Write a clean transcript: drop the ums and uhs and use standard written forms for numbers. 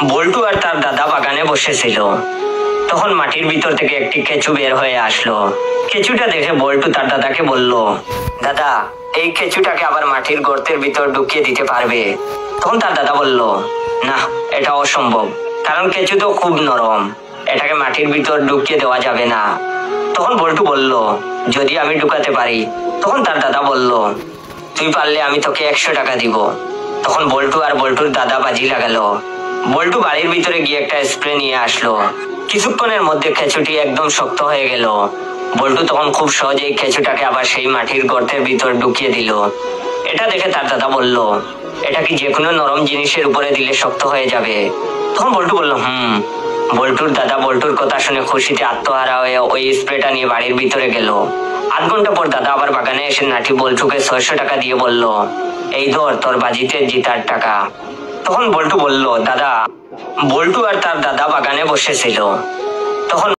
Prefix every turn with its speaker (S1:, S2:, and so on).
S1: বল্টু আর তার দাদা বাগানে বসেছিল। তখন মাটির ভিতর থেকে একটি কেঁচু বের হয়ে আসলো। কেঁচুটা দেখে বল্টু তার দাদাকে বলল, দাদা, এই কেঁচুটাকে আবার মাটির গর্তের ভিতর ঢুকিয়ে দিতে পারবে? তখন তার দাদা বলল, না, এটা অসম্ভব, কারণ কেঁচু তো খুব নরম, এটাকে মাটির ভিতর ঢুকিয়ে দেওয়া যাবে না। তখন বল্টু বলল, যদি আমি ঢুকাতে পারি? তখন তার দাদা বলল, তুই পারলে আমি তোকে 100 টাকা দিব। তখন বল্টু আর বল্টুর দাদা বাজি লাগালো। বল্টু বাড়ির ভিতরে গিয়ে একটা স্প্রে নিয়ে আসলো। কিছুক্ষণের মধ্যে কেঁচুটি একদম শক্ত হয়ে গেল। বল্টু তখন খুব সহজেই কেঁচুটাকে আবার সেই মাটির গর্তের ভিতর ঢুকিয়ে দিল। এটা দেখে তার দাদা বলল, এটা কি যে কোনো নরম জিনিসের উপরে দিলে শক্ত হয়ে যাবে? তখন বল্টু বলল, বল্টুর দাদা বল্টুর কথা শুনে খুশিতে আত্মহারা হয়ে ওই স্প্রেটা নিয়ে বাড়ির ভিতরে গেল। 8 ঘন্টা পর দাদা আবার বাগানে এসে নাটি বল্টুকে 600 টাকা দিয়ে বলল, এই ধর তোর বাজিতে জিতার টাকা। তখন বল্টু বলল, দাদা। বল্টু আর তার দাদা বাগানে বসেছিল। তখন